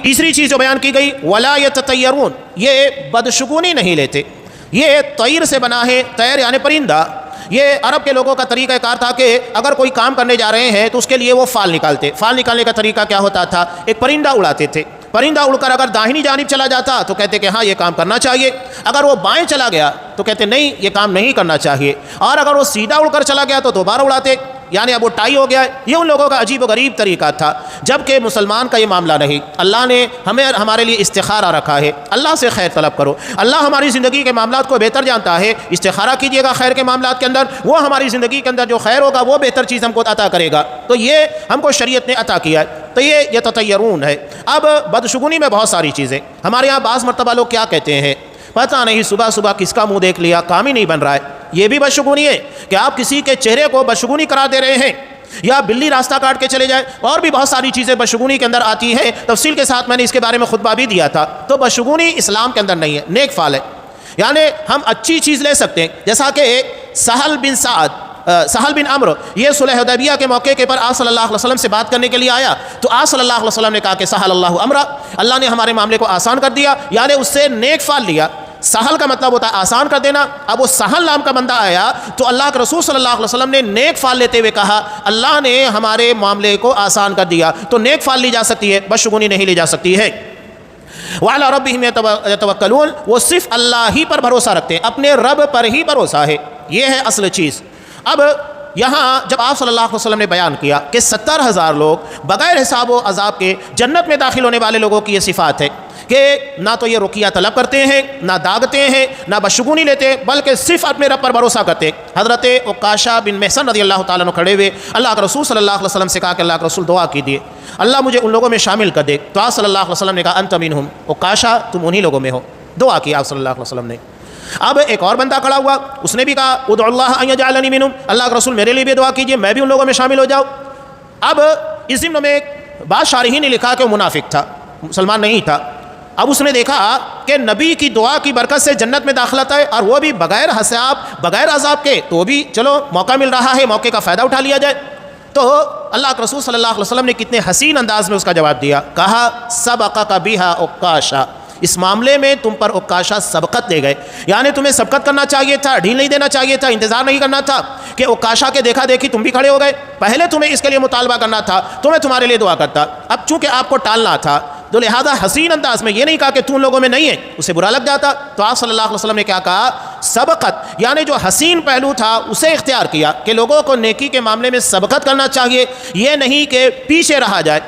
تیسری چیز جو بیان کی گئی ولا یتطیرون، یہ بدشگونی نہیں لیتے. یہ طیر سے بنا ہے، طیر یعنی پرندہ. یہ عرب کے لوگوں کا طریقہ کار تھا کہ اگر کوئی کام کرنے جا رہے ہیں تو اس کے لیے وہ فال نکالتے. فال نکالنے کا طریقہ کیا ہوتا تھا؟ ایک پرندہ اڑاتے تھے. پرندہ اڑ کر اگر داہنی جانب چلا جاتا تو کہتے کہ ہاں یہ کام کرنا چاہیے، اگر وہ بائیں چلا گیا تو کہتے نہیں یہ کام نہیں کرنا چاہیے، اور اگر وہ سیدھا اڑ کر چلا گیا تو دوبارہ اڑاتے. یعنی اب وہ ٹائی ہو گیا ہے. یہ ان لوگوں کا عجیب و غریب طریقہ تھا، جبکہ مسلمان کا یہ معاملہ نہیں. اللہ نے ہمارے لیے استخارہ رکھا ہے. اللہ سے خیر طلب کرو. اللہ ہماری زندگی کے معاملات کو بہتر جانتا ہے. استخارہ کیجئے گا خیر کے معاملات کے اندر، وہ ہماری زندگی کے اندر جو خیر ہوگا وہ بہتر چیز ہم کو عطا کرے گا. تو یہ ہم کو شریعت نے عطا کیا ہے. تو یہ یتطیرون ہے. اب بدشگونی میں بہت ساری چیزیں. ہمارے یہاں بعض مرتبہ لوگ کیا کہتے ہیں، پتہ نہیں صبح صبح کس کا منہ دیکھ لیا، کام ہی نہیں بن رہا ہے. یہ بھی بدشگونی ہے کہ آپ کسی کے چہرے کو بدشگونی کرا دے رہے ہیں، یا بلی راستہ کاٹ کے چلے جائے. اور بھی بہت ساری چیزیں بدشگونی کے اندر آتی ہیں. تفصیل کے ساتھ میں نے اس کے بارے میں خطبہ بھی دیا تھا. تو بدشگونی اسلام کے اندر نہیں ہے، نیک فعل ہے. یعنی ہم اچھی چیز لے سکتے ہیں. جیسا کہ سہل بن عمرو یہ صلح حدیبیہ کے موقع کے پر آپ صلی اللہ علیہ وسلم سے بات کرنے کے لیے آیا، تو آپ صلی اللہ علیہ وسلم نے کہا کہ سہل اللہ امرا، اللہ نے ہمارے معاملے کو آسان کر دیا. یعنی اس سے نیک فعل لیا. سہل کا مطلب ہوتا ہے آسان کر دینا. اب وہ سہل نام کا بندہ آیا تو اللہ کے رسول صلی اللہ علیہ وسلم نے نیک فعل لیتے ہوئے کہا اللہ نے ہمارے معاملے کو آسان کر دیا. تو نیک فعل لی جا سکتی ہے، بدشگونی نہیں لی جا سکتی ہے. وعلی ربہم یتوکلون، وہ صرف اللہ ہی پر بھروسہ رکھتے ہیں، اپنے رب پر ہی بھروسہ ہے. یہ ہے اصل چیز. اب یہاں جب آپ صلی اللہ علیہ وسلم نے بیان کیا کہ 70,000 لوگ بغیر حساب و عذاب کے جنت میں داخل ہونے والے لوگوں کی یہ صفات ہے کہ نہ تو یہ رقیہ طلب کرتے ہیں، نہ داغتے ہیں، نہ بدشگونی لیتے، بلکہ صرف اپنے رب پر بھروسہ کرتے. حضرت عکاشہ بن محصن رضی اللہ تعالیٰ عنہ کھڑے ہوئے اللہ کے رسول صلی اللہ علیہ وسلم سے کہا کہ اللہ کے رسول دعا کیجیے اللہ مجھے ان لوگوں میں شامل کر دے. تو آپ صلی اللہ علیہ وسلم نے کہا انت منہم، عکاشہ تم انہی لوگوں میں ہو. دعا کی آپ صلی اللہ علیہ وسلم نے. اب ایک اور بندہ کھڑا ہوا، اس نے بھی کہا ادعو اللہ ان یجعلنی منہم، اللہ کے رسول میرے لیے بھی دعا کیجیے میں بھی ان لوگوں میں شامل ہو جاؤں. اب اس ضمن میں بعض شارحین نے لکھا کہ وہ منافق تھا، مسلمان نہیں تھا. اب اس نے دیکھا کہ نبی کی دعا کی برکت سے جنت میں داخلت ہے، اور وہ بھی بغیر حساب بغیر عذاب کے، تو بھی چلو موقع مل رہا ہے، موقع کا فائدہ اٹھا لیا جائے. تو اللہ کے رسول صلی اللہ علیہ وسلم نے کتنے حسین انداز میں اس کا جواب دیا. کہا سبقک بہا عکاشہ، اس معاملے میں تم پر عکاشہ سبقت دے گئے. یعنی تمہیں سبقت کرنا چاہیے تھا، ڈھیل نہیں دینا چاہیے تھا، انتظار نہیں کرنا تھا کہ عکاشہ کے دیکھا دیکھی تم بھی کھڑے ہو گئے. پہلے تمہیں اس کے لیے مطالبہ کرنا تھا تو میں تمہارے لیے دعا کرتا. اب چونکہ آپ کو ٹالنا تھا تو لہذا حسین انداز میں یہ نہیں کہا کہ تم لوگوں میں نہیں ہے، اسے برا لگ جاتا. تو آپ صلی اللہ علیہ وسلم نے کیا کہا؟ سبقت، یعنی جو حسین پہلو تھا اسے اختیار کیا کہ لوگوں کو نیکی کے معاملے میں سبقت کرنا چاہیے، یہ نہیں کہ پیچھے رہا جائے.